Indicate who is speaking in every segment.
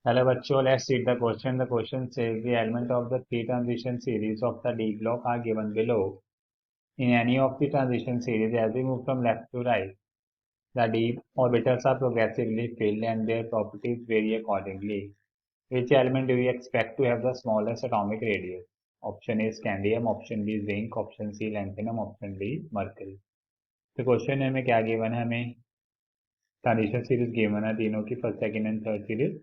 Speaker 1: Hello बच्चों, let's read the question. The question says the element of the three transition series of the D block are given below. In any of the transition series, as we move from left to right, the D orbitals are progressively filled and their properties vary accordingly. Which element do we expect to have the smallest atomic radius? Option A scandium, option B zinc, option C lanthanum, option D mercury. तो question में हमें क्या given है? हमें transition series given है तीनों की, first second and third series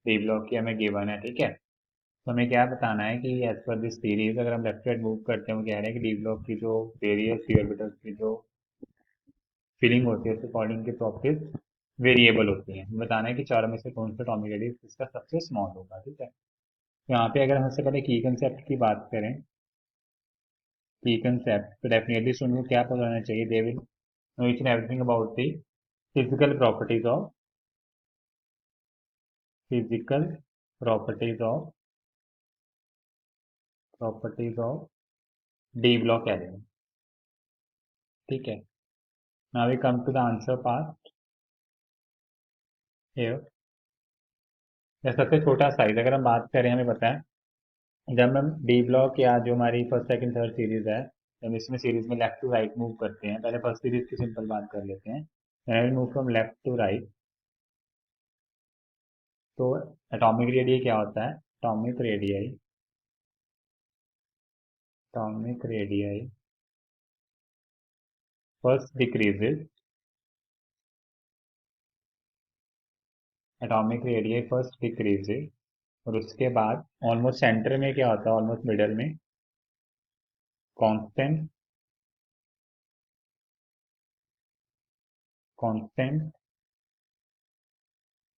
Speaker 1: D block की हमें गिवन है। ठीक है, तो हमें क्या बताना है कि एज पर दिस सीरीज अगर हम लेफ्ट राइट मूव करते हैं, वो कह रहे हैं कि डी ब्लॉक की जो वेरियस डी ऑर्बिटल्स की जो फीलिंग होती है उसके अकॉर्डिंग की प्रॉपर्टीज वेरिएबल होती हैं। हमें बताना है कि चारों में से कौन सा अटॉमिक रेडियस इसका सबसे स्मॉल होगा। ठीक है, तो यहाँ पे अगर हम सबसे पहले की कंसेप्ट की बात करें, की कंसेप्ट तो डेफिनेटली स्टूडेंट को क्या पता होना चाहिए? They will know each and everything about the physical properties of physical properties of properties of D block element. ठीक है, now we come to the answer part here. या सबसे छोटा साइज अगर हम बात करें, हमें पता है जब हम डी ब्लॉक या जो हमारी फर्स्ट सेकंड थर्ड सीरीज है, जब इसमें सीरीज में लेफ्ट टू राइट मूव करते हैं, पहले फर्स्ट सीरीज की सिंपल बात कर लेते हैं। When we move from left to right, तो एटॉमिक रेडियस क्या होता है? Atomic radius first decreases, atomic radius first decreases, और उसके बाद ऑलमोस्ट सेंटर में क्या होता है? ऑलमोस्ट मिडल में कांस्टेंट कांस्टेंट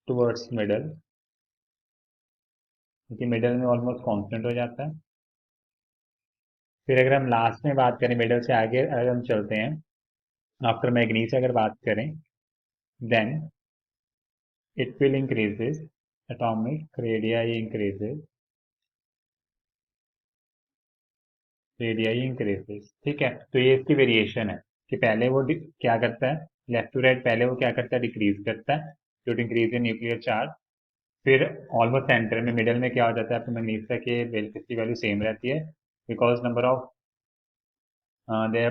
Speaker 1: टुवर्ड्स मिडल, क्योंकि मिडल में ऑलमोस्ट कांस्टेंट हो जाता है। फिर अगर हम लास्ट में बात करें, मिडल से आगे अगर हम चलते हैं, आफ्टर मैग्नीज अगर बात करें, then it will increases, atomic radii increases. ठीक है, तो ये इसकी वेरिएशन है कि पहले वो क्या करता है, लेफ्ट टू राइट, पहले वो क्या करता है? डिक्रीज करता है due to increase in nuclear charge. फिर ऑलमोस्ट सेंटर में मिडल में क्या हो जाता है? आपको मैग्नीज की वैल्यू सेम रहती है, बिकॉज नंबर ऑफ दे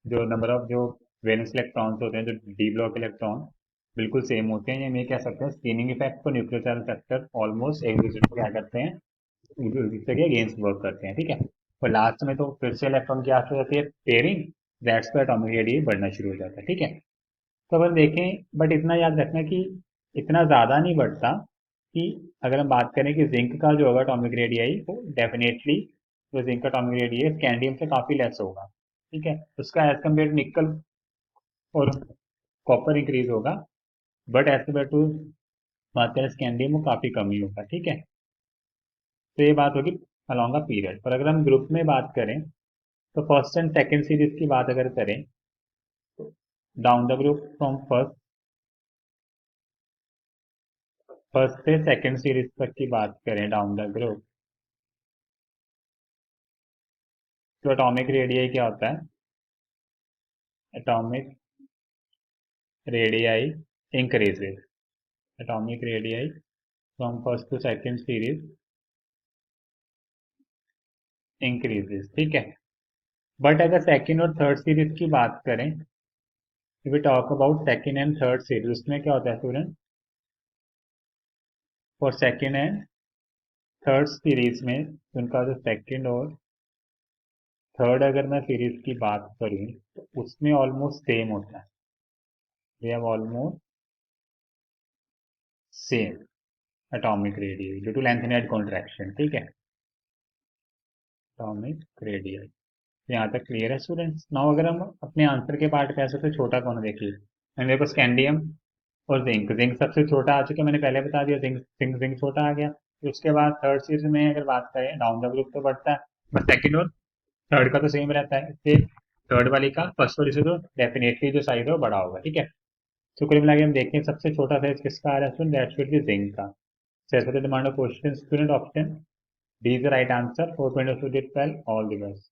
Speaker 1: जो नंबर ऑफ जो वैलेंस इलेक्ट्रॉन्स होते हैं, जो डी ब्लॉक इलेक्ट्रॉन बिल्कुल सेम होते हैं। ये मैं कह सकते हैं स्क्रीनिंग इफेक्ट को न्यूक्लियर चार्ज फैक्टर ऑलमोस्ट एक दूसरे को क्या करते हैं? एक दूसरे के अगेंस्ट वर्क करते हैं। ठीक है, और लास्ट में तो फिर से इलेक्ट्रॉन की आंसर होती है पेयरिंग, दैट्स पर एटॉमिक रेडियस बढ़ना शुरू हो जाता है। ठीक है, तो अपन देखें, बट इतना याद रखना कि इतना ज़्यादा नहीं बढ़ता कि अगर हम बात करें कि जिंक का जो होगा एटॉमिक रेडियस वो डेफिनेटली जो जिंक का एटॉमिक रेडियस कैंडियम से काफ़ी लेस होगा। ठीक है, उसका एज कम्पेयर टू निकल और कॉपर इंक्रीज होगा, बट एज कम्पेयर टू बात करें स्कैंडियम वो काफ़ी कम ही होगा। ठीक है, तो ये बात होगी अलॉन्ग अ पीरियड। पर अगर हम ग्रुप में बात करें, तो फर्स्ट एंड सेकंड सीरीज की बात अगर करें, तो down the group from first से सेकंड सीरीज तक की बात करें, डाउन द ग्रुप, तो एटॉमिक रेडियस क्या होता है? Atomic radius increases, atomic radius from first to second series increases. ठीक है, बट अगर सेकंड और थर्ड सीरीज की बात करें, we talk about second and third series, उसमें क्या होता है student? For second and third series में उनका जो सेकंड और थर्ड अगर मैं सीरीज की बात करूं, तो उसमें ऑलमोस्ट सेम होता है, we have almost same atomic radius due to lanthanide contraction. ठीक है, एटॉमिक रेडियस यहाँ तक क्लियर है स्टूडेंट्स? नाउ अगर हम अपने आंसर के पार्ट पे आ सकते, छोटा कौन है देखिए, मेरे पास स्कैंडियम और जिंक, जिंक सबसे छोटा आ चुका, मैंने पहले बता दिया, जिंक जिंक जिंक छोटा आ गया। फिर उसके बाद थर्ड सीरीज में अगर बात करें, डाउन द ग्रुप तो बढ़ता है, बट सेकंड और थर्ड का तो सेम रहता है, इससे थर्ड वाली का फर्स्ट वाली से तो डेफिनेटली जो साइज है वो बड़ा होगा। ठीक है, तो कुल मिला के हम देखते हैं सबसे छोटा साइज किसका आ रहा है, दैट शुड बी जिंक का। So as per the demand of question, student option D is the right answer. 4 20 12 all the best.